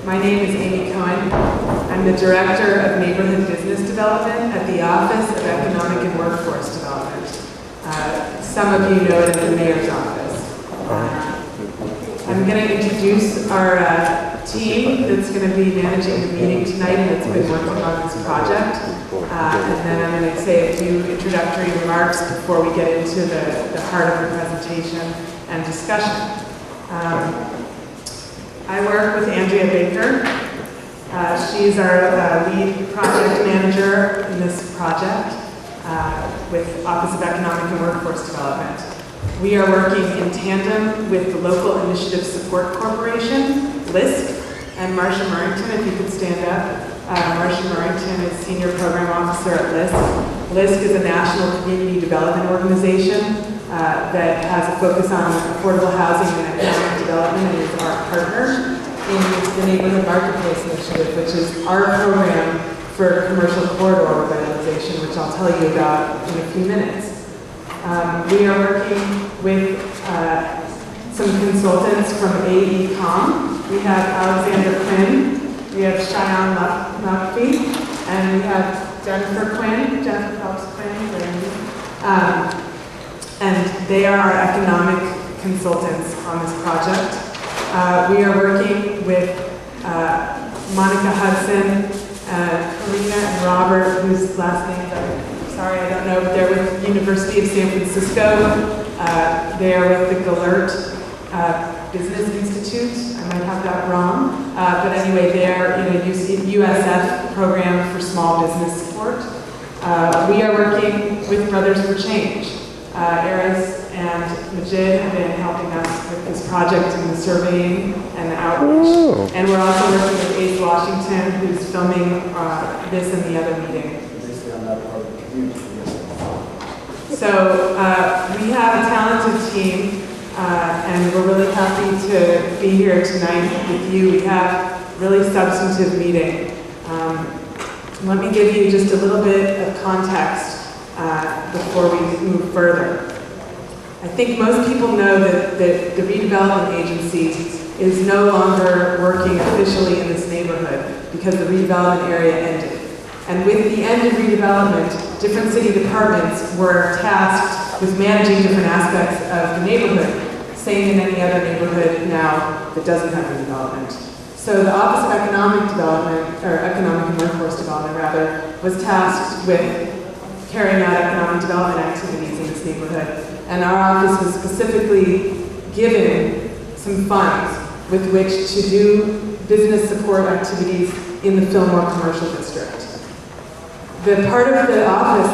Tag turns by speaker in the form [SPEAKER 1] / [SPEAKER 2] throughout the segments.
[SPEAKER 1] My name is Amy Cohen. I'm the Director of Neighborhood Business Development at the Office of Economic and Workforce Development. Some of you know it as the Mayor's Office. I'm going to introduce our team that's going to be managing the meeting tonight and that's been working on this project. And then I'm going to say a few introductory remarks before we get into the heart of the presentation and discussion. I work with Andrea Baker. She's our lead project manager in this project with Office of Economic and Workforce Development. We are working in tandem with the Local Initiative Support Corporation, LISC, and Marcia Murrington, if you could stand up. Marcia Murrington is Senior Program Officer at LISC. LISC is a national community development organization that has a focus on affordable housing and economic development and is our partner in the Neighborhood Marketplace Initiative, which is our program for commercial corridor revitalization, which I'll tell you about in a few minutes. We are working with some consultants from AECOM. We have Alexander Quinn, we have Cheyenne Lupke, and we have Jennifer Phelps Quinn, and they are our economic consultants on this project. We are working with Monica Hudson, Karina and Robert, whose last names I don't know, but they're with the University of San Francisco. They are with the Gellert Business Institute. I might have that wrong. But anyway, they are in a USF program for small business support. We are working with Brothers for Change. Aris and Majid have been helping us with this project and the surveying and the outreach. Oh. And we're also working with Ace Washington, who's filming this and the other meeting. So we have a talented team, and we're really happy to be here tonight with you. We have a really substantive meeting. Let me give you just a little bit of context before we move further. I think most people know that the redevelopment agency is no longer working officially in this neighborhood because the redevelopment area ended. And with the end of redevelopment, different city departments were tasked with managing different aspects of the neighborhood, same in any other neighborhood now that doesn't have redevelopment. So the Office of Economic Development, or Economic and Workforce Development rather, was tasked with carrying out economic development activities in this neighborhood. And our office was specifically given some funds with which to do business support activities in the Fillmore Commercial District. The part of the office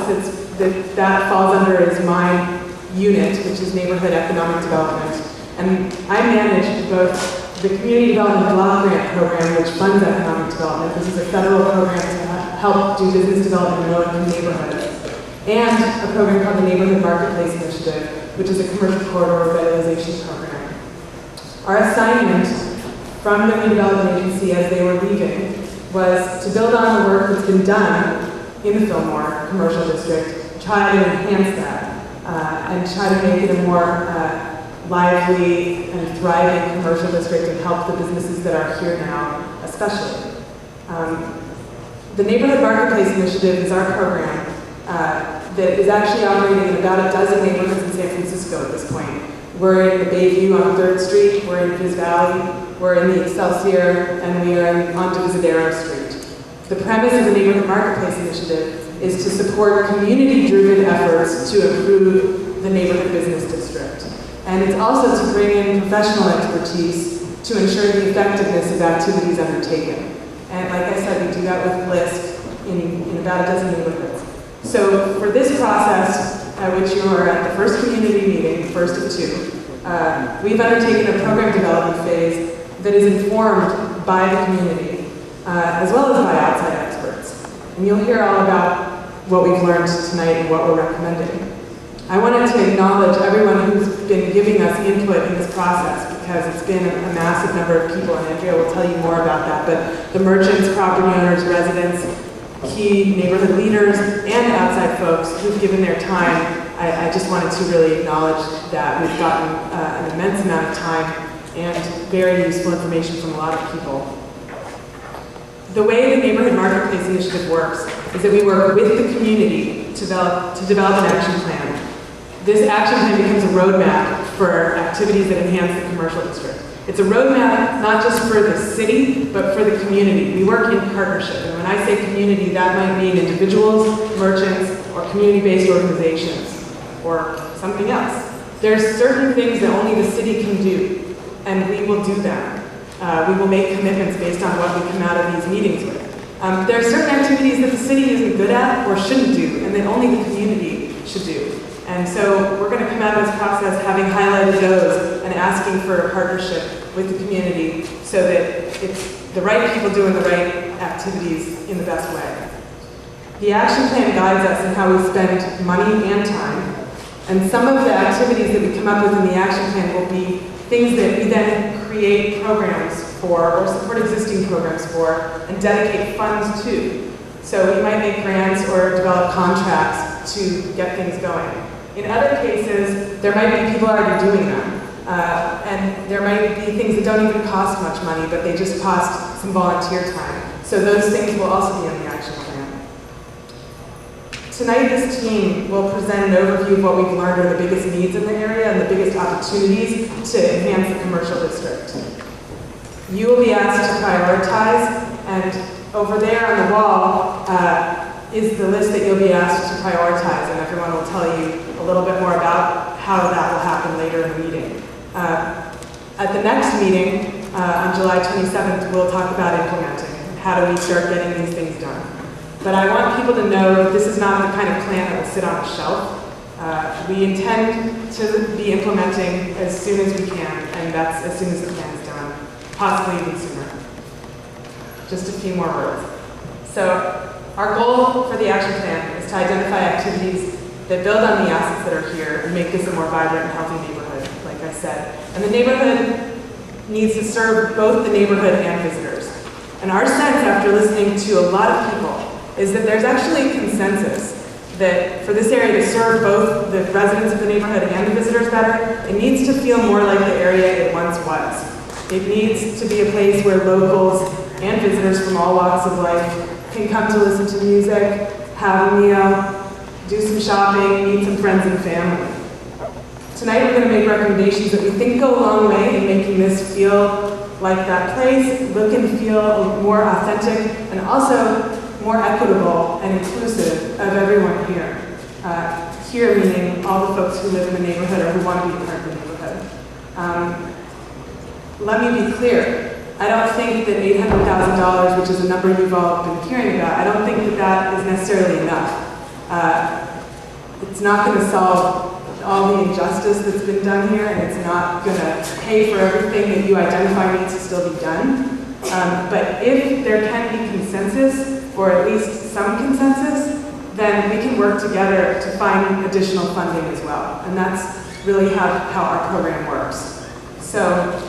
[SPEAKER 1] that falls under is my unit, which is Neighborhood Economic Development. And I manage both the Community Development Block Grant Program, which funds economic development. This is a federal program to help do business development in low-income neighborhoods. And a program called the Neighborhood Marketplace Initiative, which is a commercial corridor revitalization program. Our assignment from the redevelopment agency as they were leaving was to build on the work that's been done in the Fillmore Commercial District, try to enhance that, and try to make it a more lively and thriving commercial district and help the businesses that are here now, especially. The Neighborhood Marketplace Initiative is our program that is actually operating in about a dozen neighborhoods in San Francisco at this point. We're in the Bayview on 3rd Street, we're in Fizz Valley, we're in the Excelsior, and we are on Divisadero Street. The premise of the Neighborhood Marketplace Initiative is to support community-driven efforts to improve the neighborhood business district. And it's also to bring in professional expertise to ensure the effectiveness of activities undertaken. And like I said, we do that with LISC in about a dozen neighborhoods. So for this process, which you are at the first community meeting, first of two, we've undertaken a program development phase that is informed by the community, as well as by outside experts. And you'll hear all about what we've learned tonight and what we're recommending. I wanted to acknowledge everyone who's been giving us input in this process because it's been a massive number of people, and Andrea will tell you more about that, but the merchants, property owners, residents, key neighborhood leaders, and outside folks who've given their time. I just wanted to really acknowledge that we've gotten an immense amount of time and very useful information from a lot of people. The way the Neighborhood Marketplace Initiative works is that we work with the community to develop an action plan. This action plan becomes a roadmap for activities that enhance the commercial district. It's a roadmap not just for the city, but for the community. We work in partnership, and when I say community, that might mean individuals, merchants, or community-based organizations, or something else. There's certain things that only the city can do, and we will do them. We will make commitments based on what we come out of these meetings with. There are certain activities that the city isn't good at or shouldn't do, and that only the community should do. And so we're going to come out of this process having highlighted those and asking for a partnership with the community so that it's the right people doing the right activities in the best way. The action plan guides us in how we spend money and time, and some of the activities that we come up with in the action plan will be things that we then create programs for or support existing programs for and dedicate funds to. So we might make grants or develop contracts to get things going. In other cases, there might be people already doing them. And there might be things that don't even cost much money, but they just cost some volunteer time. So those things will also be in the action plan. Tonight, this team will present an overview of what we've learned are the biggest needs in the area and the biggest opportunities to enhance the commercial district. You will be asked to prioritize, and over there on the wall is the list that you'll be asked to prioritize, and everyone will tell you a little bit more about how that will happen later in the meeting. At the next meeting, on July 27th, we'll talk about implementing. How do we start getting these things done? But I want people to know that this is not the kind of plan that will sit on a shelf. We intend to be implementing as soon as we can, and that's as soon as the plan is done, possibly even sooner. Just a few more words. So our goal for the action plan is to identify activities that build on the assets that are here and make this a more vibrant and healthy neighborhood, like I said. And the neighborhood needs to serve both the neighborhood and visitors. And our sense, after listening to a lot of people, is that there's actually a consensus that for this area to serve both the residents of the neighborhood and the visitors better, it needs to feel more like the area it once was. It needs to be a place where locals and visitors from all walks of life can come to listen to music, have a meal, do some shopping, meet some friends and family. Tonight we're going to make recommendations that we think go a long way in making this feel like that place, look and feel more authentic, and also more equitable and inclusive of everyone here. Here meaning all the folks who live in the neighborhood or who want to be part of the neighborhood. Let me be clear. I don't think that $800,000, which is a number you've all been hearing about, I don't think that that is necessarily enough. It's not going to solve all the injustice that's been done here, and it's not going to pay for everything that you identify needs to still be done. But if there can be consensus, or at least some consensus, then we can work together to find additional funding as well. And that's really how our program works. So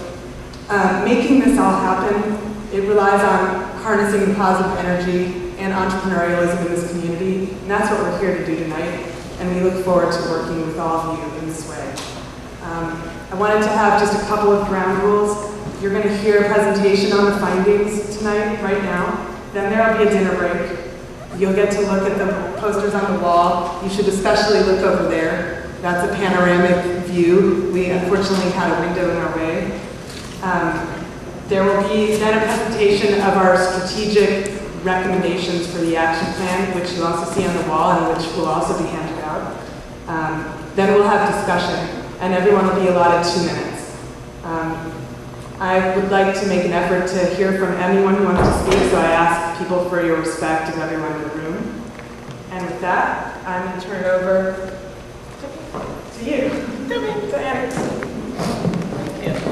[SPEAKER 1] making this all happen, it relies on harnessing the positive energy and entrepreneurialism in this community, and that's what we're here to do tonight, and we look forward to working with all of you in this way. I wanted to have just a couple of ground rules. You're going to hear a presentation on the findings tonight, right now. Then there will be a dinner break. You'll get to look at the posters on the wall. You should especially look over there. That's a panoramic view. We unfortunately had a window in our way. There will be then a presentation of our strategic recommendations for the action plan, which you'll also see on the wall and which will also be handed out. Then we'll have discussion, and everyone will be allotted 2 minutes. I would like to make an effort to hear from anyone who wants to speak, so I ask people for your respect of everyone in the room. And with that, I'm going to turn it over to you, Diane.
[SPEAKER 2] Thank you.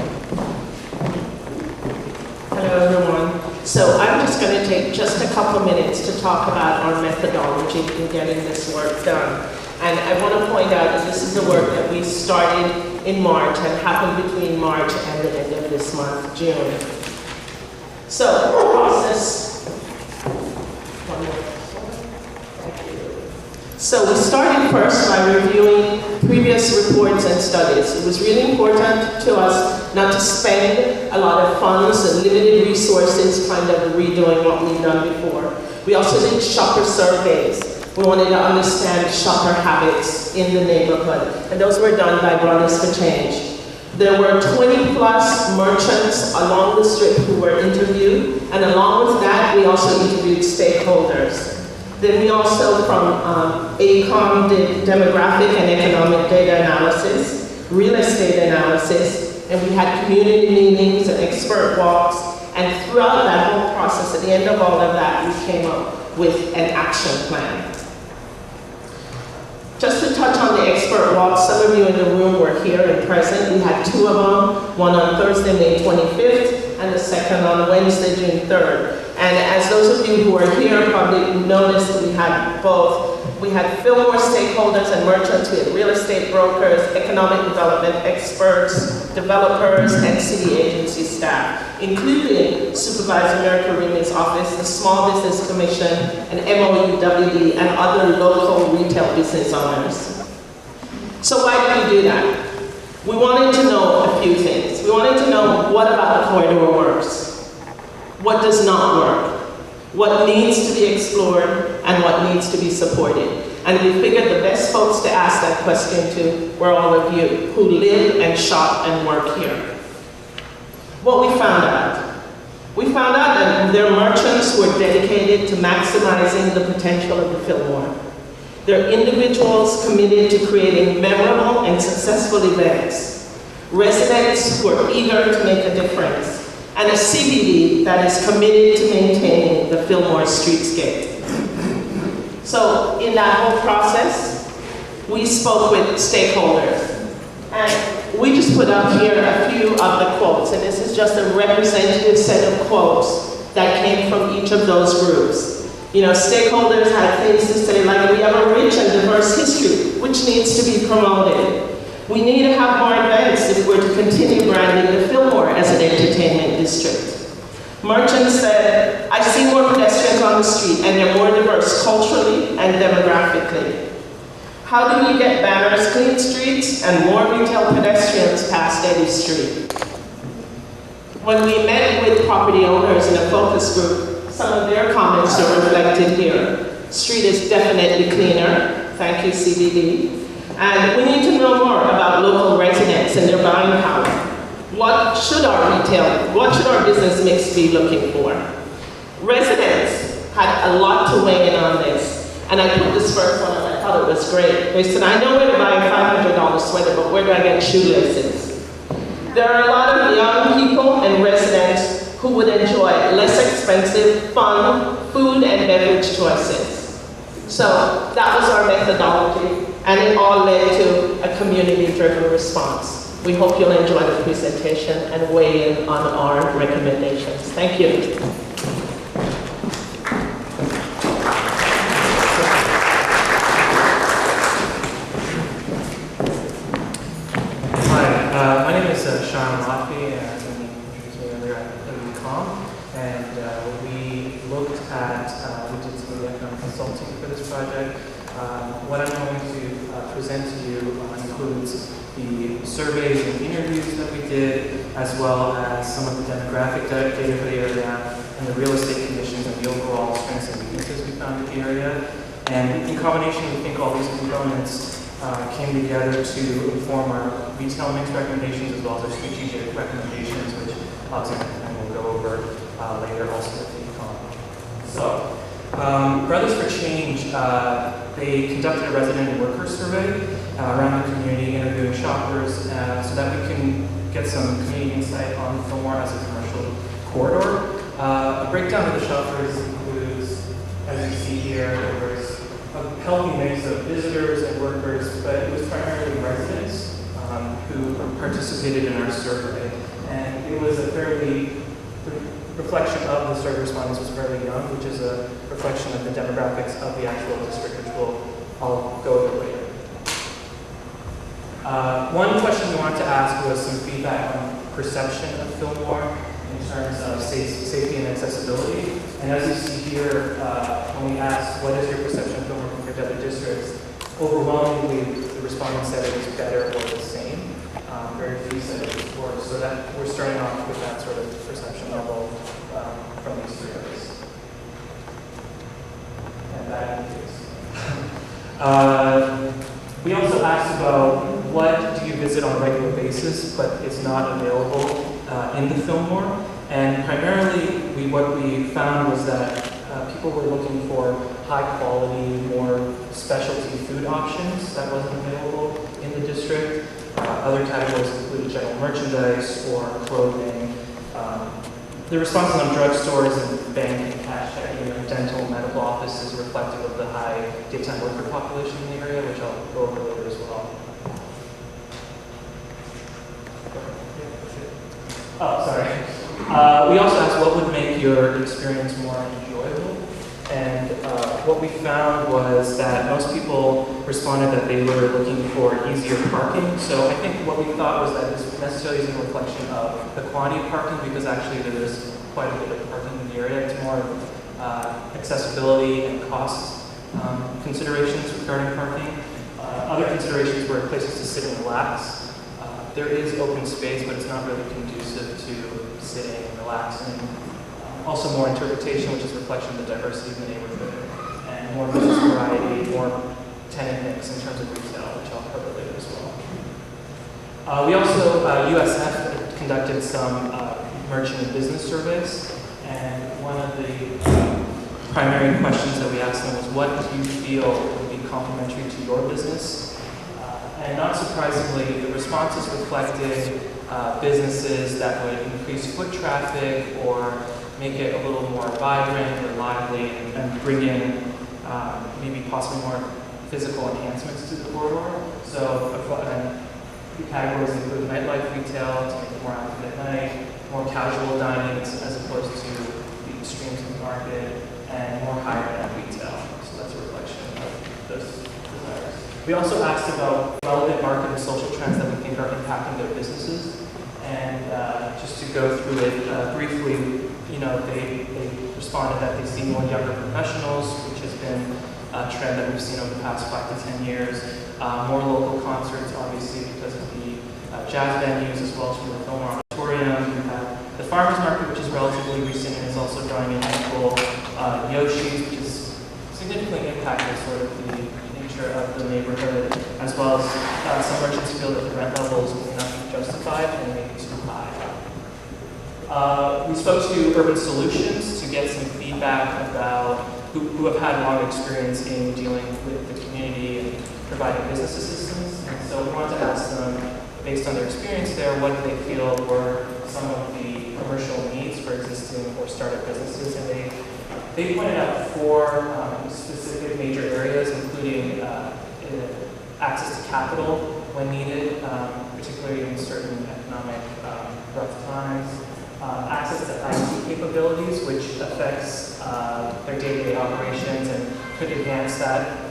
[SPEAKER 2] Hello, everyone. So I'm just going to take just a couple minutes to talk about our methodology in getting this work done. And I want to point out that this is the work that we started in March and happened between March and the end of this month, June. So the process, one more. Thank you. So we started first by reviewing previous reports and studies. It was really important to us not to spend a lot of funds and limited resources kind of redoing what we've done before. We also did shopper surveys. We wanted to understand shopper habits in the neighborhood, and those were done by Brothers for Change. There were 20 plus merchants along the strip who were interviewed, and along with that, we also interviewed stakeholders. Then we also, from AECOM, did demographic and economic data analysis, real estate analysis, and we had community meetings and expert walks, and throughout that whole process, at the end of all of that, we came up with an action plan. Just to touch on the expert walks, some of you in the room were here and present. We had 2 of them, one on Thursday, May 25th, and the second on Wednesday, June 3rd. And as those of you who are here probably noticed, we had both. We had Fillmore stakeholders and merchants, we had real estate brokers, economic development experts, developers, and city agency staff, including Supervisor Mercurini's office, the Small Business Commission, and MOUWD, and other local retail business owners. So why did we do that? We wanted to know a few things. We wanted to know what about the corridor works? What does not work? What needs to be explored and what needs to be supported? And we figured the best folks to ask that question to were all of you who live and shop and work here. What we found out? We found out that there are merchants who are dedicated to maximizing the potential of the Fillmore. They're individuals committed to creating memorable and successful events, residents who are eager to make a difference, and a CBD that is committed to maintaining the Fillmore streetscape. So in that whole process, we spoke with stakeholders. And we just put up here a few of the quotes, and this is just a representative set of quotes that came from each of those groups. You know, stakeholders had things to say like, we have a rich and diverse history, which needs to be promoted. We need to have more events if we're to continue branding the Fillmore as an entertainment district. Merchants said, I see more pedestrians on the street and they're more diverse culturally and demographically. How do we get banners, clean streets, and more retail pedestrians past Eddy Street? When we met with property owners in a focus group, some of their comments are reflected here. Street is definitely cleaner. Thank you, CBD. And we need to know more about local residents and their buying power. What should our business mix be looking for? Residents had a lot to weigh in on this. And I put this first one and I thought it was great. They said, I know where to buy a $500 sweater, but where do I get shoelaces? There are a lot of young people and residents who would enjoy less expensive, fun, food and beverage choices. So that was our methodology. And it all led to a community-driven response. We hope you'll enjoy the presentation and weigh in on our recommendations. Thank you.
[SPEAKER 3] Hi, my name is Sean Lotfi, and as I introduced me earlier at AECOM. And we looked at, we did some of the economic consulting for this project. What I'm going to present to you includes the surveys and interviews that we did, as well as some of the demographic data for the area, and the real estate conditions and the overall strengths and weaknesses we found in the area. And in combination, we think all these components came together to inform our retail mix recommendations as well as our strategic recommendations, which Alexander and I will go over later also at the AECOM. So, Brothers for Change, they conducted a resident and worker survey around the community, interviewing shoppers so that we can get some community insight on Fillmore as a commercial corridor. A breakdown of the shoppers includes, as you see here, there was a healthy mix of visitors and workers, but it was primarily residents who participated in our survey. And it was a fairly reflection of the survey respondents was fairly young, which is a reflection of the demographics of the actual district, which I'll go over later. One question we wanted to ask was some feedback on perception of Fillmore in terms of safety and accessibility. And as you see here, when we asked what is your perception of Fillmore compared to other districts, Overwhelmingly, the respondents said it was better or the same. Very few said it was worse. So that we're starting off with that sort of perception level from these surveys. And that is. We also asked about what do you visit on a regular basis, but it's not available in the Fillmore. And primarily, what we found was that people were looking for high quality, more specialty food options that wasn't available in the district. Other categories included general merchandise or clothing. The responses on drugstores and bank and cash checking and dental and medical offices are reflective of the high daytime worker population in the area, which I'll go over later as well. Oh, sorry. We also asked what would make your experience more enjoyable. And what we found was that most people responded that they were looking for easier parking. So I think what we thought was that this necessarily isn't a reflection of the quantity of parking, because actually there is quite a bit of parking in the area. It's more accessibility and cost considerations regarding parking. Other considerations were places to sit and relax. There is open space, but it's not really conducive to sitting and relaxing. Also more interpretation, which is a reflection of the diversity of the neighborhood, and more business variety, more tenant mix in terms of retail, which I'll cover later as well. We also, USF conducted some merchant and business surveys, and one of the primary questions that we asked them was, what do you feel would be complementary to your business? And not surprisingly, the responses reflected businesses that would increase foot traffic or make it a little more vibrant or lively, and bring in maybe possibly more physical enhancements to the corridor. So the categories include nightlife retail to make it more active at night, more casual dining as opposed to the extremes of the market, and more higher end retail. So that's a reflection of those desires. We also asked about relevant market and social trends that we think are impacting their businesses. And just to go through it briefly, they responded that they see more younger professionals, which has been a trend that we've seen over the past 5 to 10 years. More local concerts, obviously, because of the jazz venues, as well as from the Fillmore Auditorium. We have the farmers market, which is relatively recent and is also drawing in local Yoshis, which has significantly impacted sort of the nature of the neighborhood, as well as some merchants feel that the rent levels may not be justified and may be too high. We spoke to Urban Solutions to get some feedback about who have had long experience in dealing with the community and providing business assistance. And so we wanted to ask them, based on their experience there, what do they feel were some of the commercial needs for existing or startup businesses. And they pointed out 4 specific major areas, including access to capital when needed, particularly in certain economic rough times. Access to IT capabilities, which affects their day-to-day operations and could advance that.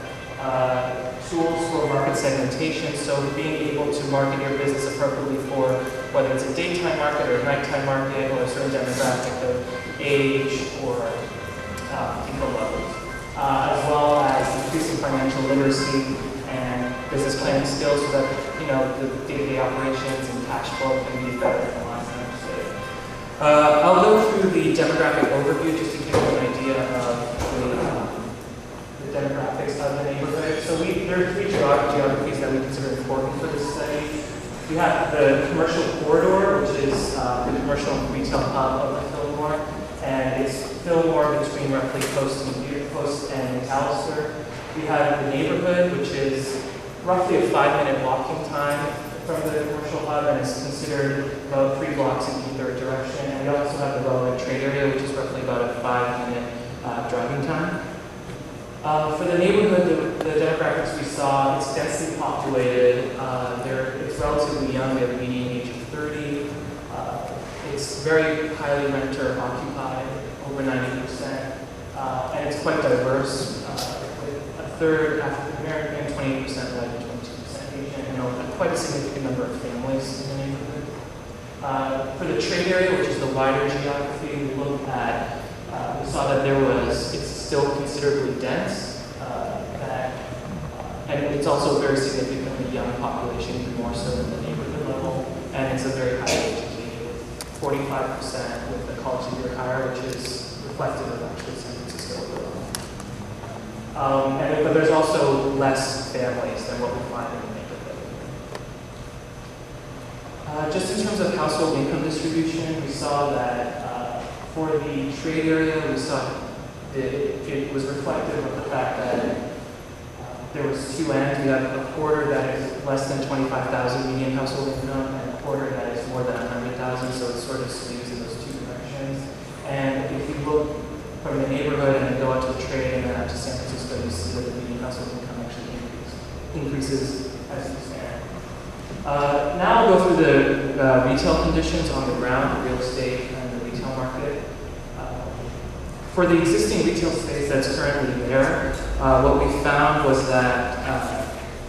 [SPEAKER 3] Tools for market segmentation, so being able to market your business appropriately for whether it's a daytime market or a nighttime market or a certain demographic of age or income levels, as well as increasing financial literacy and business planning skills so that the day-to-day operations and cash flow can be better analyzed and understood. I'll go through the demographic overview just to give you an idea of the demographics of the neighborhood. So there are 3 geographies that we consider important for this study. We have the commercial corridor, which is the commercial and retail hub of the Fillmore, and it's Fillmore between roughly Post and McAllister. We have the neighborhood, which is roughly a 5-minute walking time from the commercial hub, and is considered about 3 blocks in either direction. And we also have the relevant trade area, which is roughly about a 5-minute driving time. For the neighborhood, the demographics we saw, it's densely populated. It's relatively young. We have a median age of 30. It's very highly renter occupied, over 90%. And it's quite diverse, with a third African American, 28% white, and 22% Asian, and quite a significant number of families in the neighborhood. For the trade area, which is the wider geography, we looked at, we saw that it's still considerably dense, and it's also a very significantly young population, even more so than the neighborhood level, and it's a very highly educated, with 45% with a college degree or higher, which is reflective of actually San Francisco overall. But there's also less families than what we find in the neighborhood. Just in terms of household income distribution, we saw that for the trade area, we saw it was reflective of the fact that there was two ends. We have a quarter that is less than 25,000 median household income and a quarter that is more than 100,000, so it sort of skews in those two directions. And if you look from the neighborhood and then go out to the trade and then out to San Francisco, you see that the median household income actually increases as you stand. Now I'll go through the retail conditions on the ground, the real estate and the retail market. For the existing retail space that's currently there, what we found was that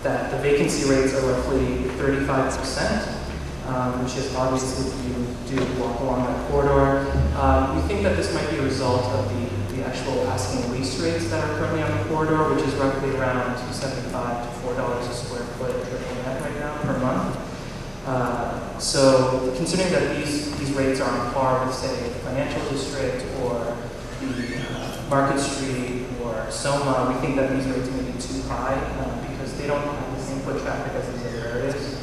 [SPEAKER 3] the vacancy rates are roughly 35%, which is obvious if you do walk along that corridor. We think that this might be a result of the actual asking lease rates that are currently on the corridor, which is roughly around $2.75 to $4 a square foot triple net right now per month. So considering that these rates are on par with, say, the financial district or the Market Street or Soma, we think that these rates may be too high because they don't have the same foot traffic as these other areas.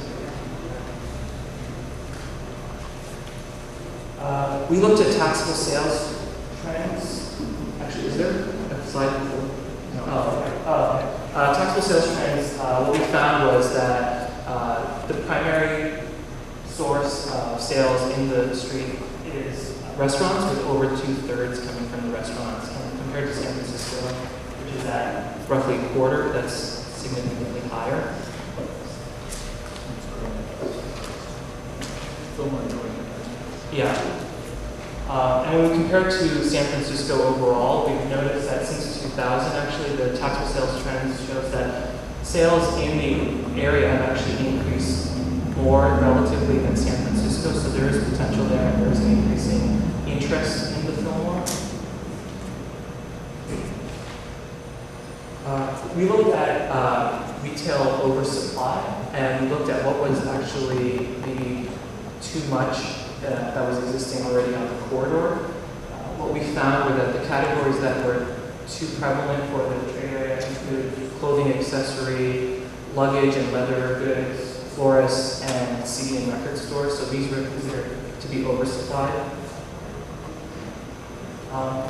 [SPEAKER 3] We looked at taxable sales trends. Actually, is there a slide before? No. Oh, okay. Taxable sales trends, what we found was that the primary source of sales in the street is restaurants, with over 2/3 coming from the restaurants. And compared to San Francisco, which is at roughly a quarter, that's significantly higher. Yeah. And when we compare to San Francisco overall, we've noticed that since 2000, actually, the taxable sales trends shows that sales in the area have actually increased more relatively than San Francisco, so there is potential there, and there is an increasing interest in the Fillmore. We looked at retail oversupply, and we looked at what was actually maybe too much that was existing already on the corridor. What we found were that the categories that were too prevalent for the trade area included clothing, accessory, luggage and leather goods, florists, and CD and record stores. So these were considered to be oversupplied.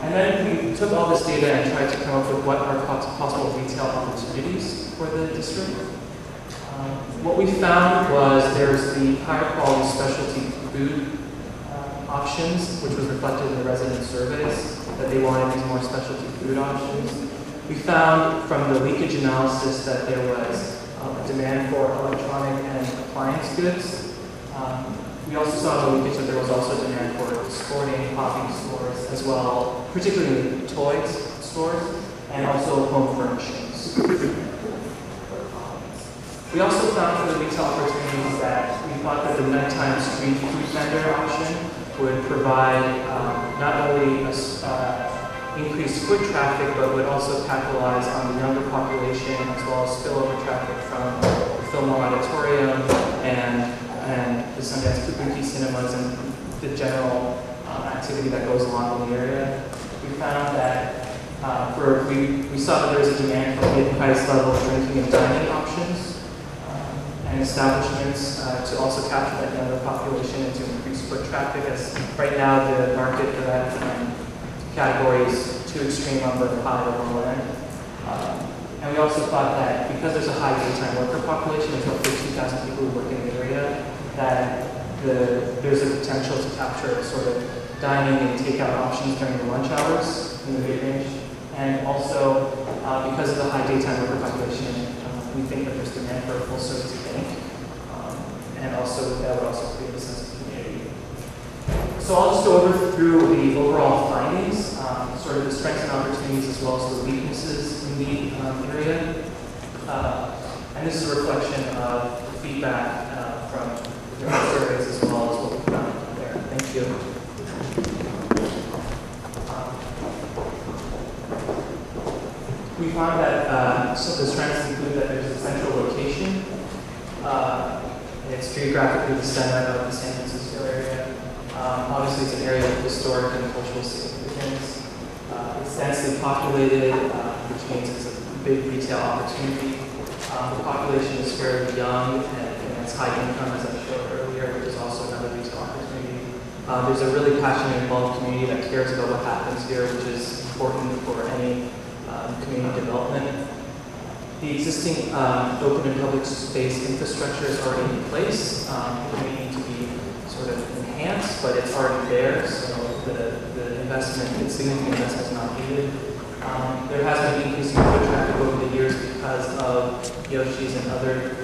[SPEAKER 3] And then we took all this data and tried to come up with what are possible retail opportunities for the district. What we found was there's the higher quality specialty food options, which was reflected in the resident surveys, that they wanted these more specialty food options. We found from the leakage analysis that there was a demand for electronic and appliance goods. We also saw in the leakage that there was also demand for sporting, hobby stores as well, particularly toys stores, and also home furnishings. We also found for the retail opportunities that we thought that the nighttime street food vendor option would provide not only increased foot traffic, but would also capitalize on the younger population as well as spillover traffic from the Fillmore Auditorium and the Sundance Kabuki cinemas and the general activity that goes along in the area. We found that we saw that there was a demand for mid-price level drinking and dining options and establishments to also capture that younger population and to increase foot traffic, as right now the market for that category is too extreme on the high or low end. And we also thought that because there's a high daytime worker population, there's roughly 2,000 people who work in the area, that there's a potential to capture sort of dining and takeout options during the lunch hours in the mid-range. And also, because of the high daytime worker population, we think that there's demand for a full-service bank, and also that would also create a sense of community. So I'll just go through the overall findings, sort of the strengths and opportunities as well as the weaknesses in the area. And this is a reflection of feedback from the surveys as well as what we found there. Thank you. We found that some of the strengths include that there's a central It's geographically the center of the San Francisco area. Obviously, it's an area of historic and cultural significance. It's densely populated, which means it's a big retail opportunity. The population is fairly young and it's high income, as I showed earlier, which is also another retail opportunity. There's a really passionate, involved community that cares about what happens here, which is important for any community development. The existing open and public space infrastructure is already in place. It may need to be sort of enhanced, but it's already there, so the investment, the significant investment is not needed. There has been increasing foot traffic over the years because of Yoshi's and other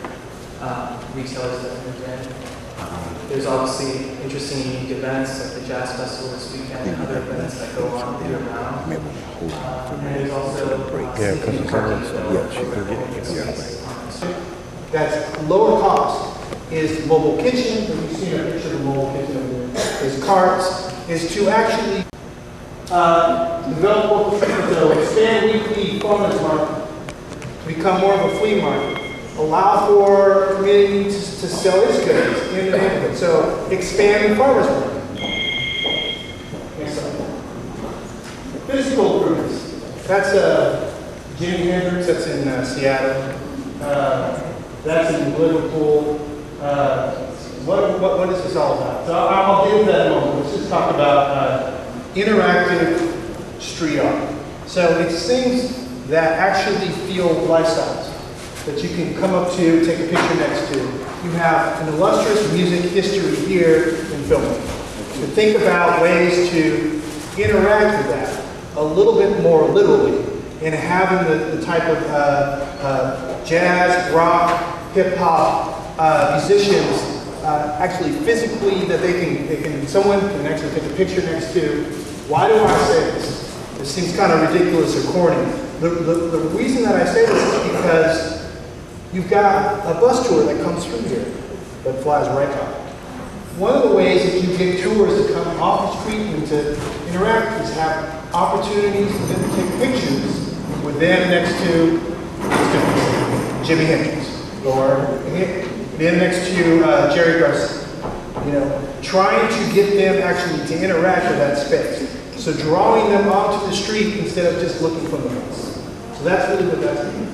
[SPEAKER 3] retailers that moved in. There's obviously interesting and unique events like the Jazz Festival this weekend and other events that go on year round. And there's also
[SPEAKER 4] that's lower cost is mobile kitchen. You've seen a picture of the mobile kitchen over there. Is carts. Is to actually develop local so expand weekly farmers market to become more of a flea market. Allow for community to sell its goods in the neighborhood. So expand the farmers market. Next slide. Physical improvements. That's Jimi Hendrix. That's in Seattle. That's in Liverpool. What is this all about? So I'll get into that in a moment. Let's just talk about interactive street art. So it's things that actually feel life-size, that you can come up to, take a picture next to. You have an illustrious music history here in Fillmore. To think about ways to interact with that a little bit more literally, and having the type of jazz, rock, hip-hop musicians actually physically that someone can actually take a picture next to. Why do I say this? This seems kind of ridiculous or corny. The reason that I say this is because you've got a bus tour that comes through here that flies right by. One of the ways that you get tours to come off the street and to interact is have opportunities for them to take pictures with them next to Jimi Hendrix, or them next to Jerry Garcia. You know, trying to get them actually to interact with that space. So drawing them onto the street instead of just looking from the bus. So that's really what that's meaning.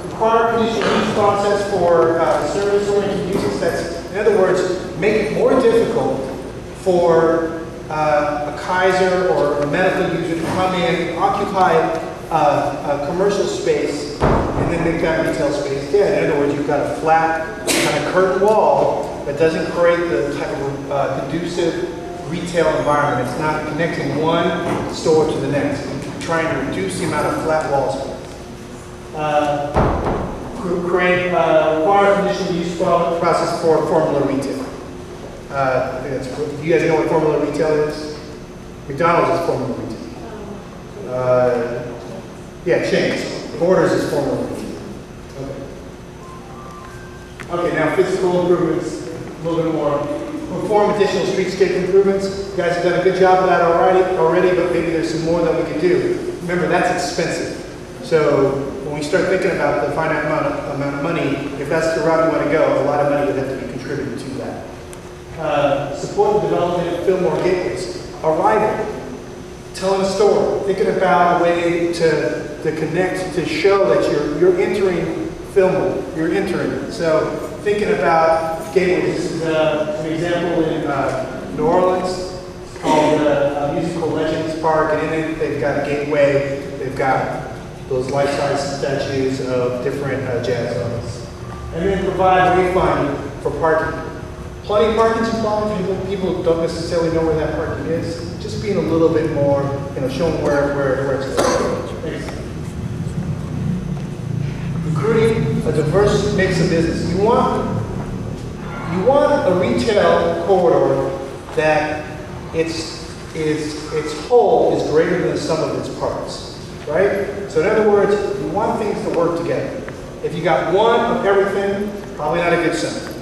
[SPEAKER 4] Require conditional use process for service-oriented uses. That's, in other words, make it more difficult for a Kaiser or a medical user to come in, occupy a commercial space, and then they've got retail space dead. In other words, you've got a flat kind of curtain wall that doesn't create the type of conducive retail environment. It's not connecting one store to the next. You're trying to reduce the amount of flat wall space. Require conditional use process for formula retail. I think that's cool. Do you guys know what formula retail is? McDonald's is formula retail. Yeah, chains. Borders is formula retail. Okay, now physical improvements, a little bit more. Perform additional streetscape improvements. You guys have done a good job of that already, but maybe there's some more that we could do. Remember, that's expensive. So when we start thinking about the finite amount of money, if that's the route you want to go, a lot of money would have to be contributed to that. Support the development of Fillmore gateways. Arrival. Telling a story. Thinking about a way to connect, to show that you're entering Fillmore. You're entering. So thinking about gateways. This is an example in New Orleans. It's called the Musical Legends Park, and in it they've got a gateway. They've got those life-size statues of different jazz artists. And then provide wayfinding for parking. Plenty of parking supplies. People don't necessarily know where that parking is. Just being a little bit more, showing where it's going. Recruiting a diverse mix of business. You want a retail corridor that its whole is greater than the sum of its parts. Right? So in other words, you want things to work together. If you got one of everything, probably not a good center.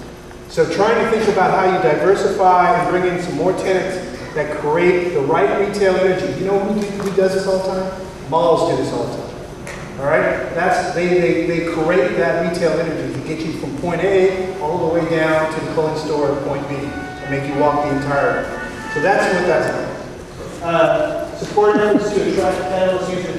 [SPEAKER 4] So trying to think about how you diversify and bring in some more tenants that create the right retail energy. You know who does this all the time? Malls do this all the time. All right? They create that retail energy to get you from point A all the way down to the clothing store at point B and make you walk the entire way. So that's what that's about. Support efforts to attract panelists using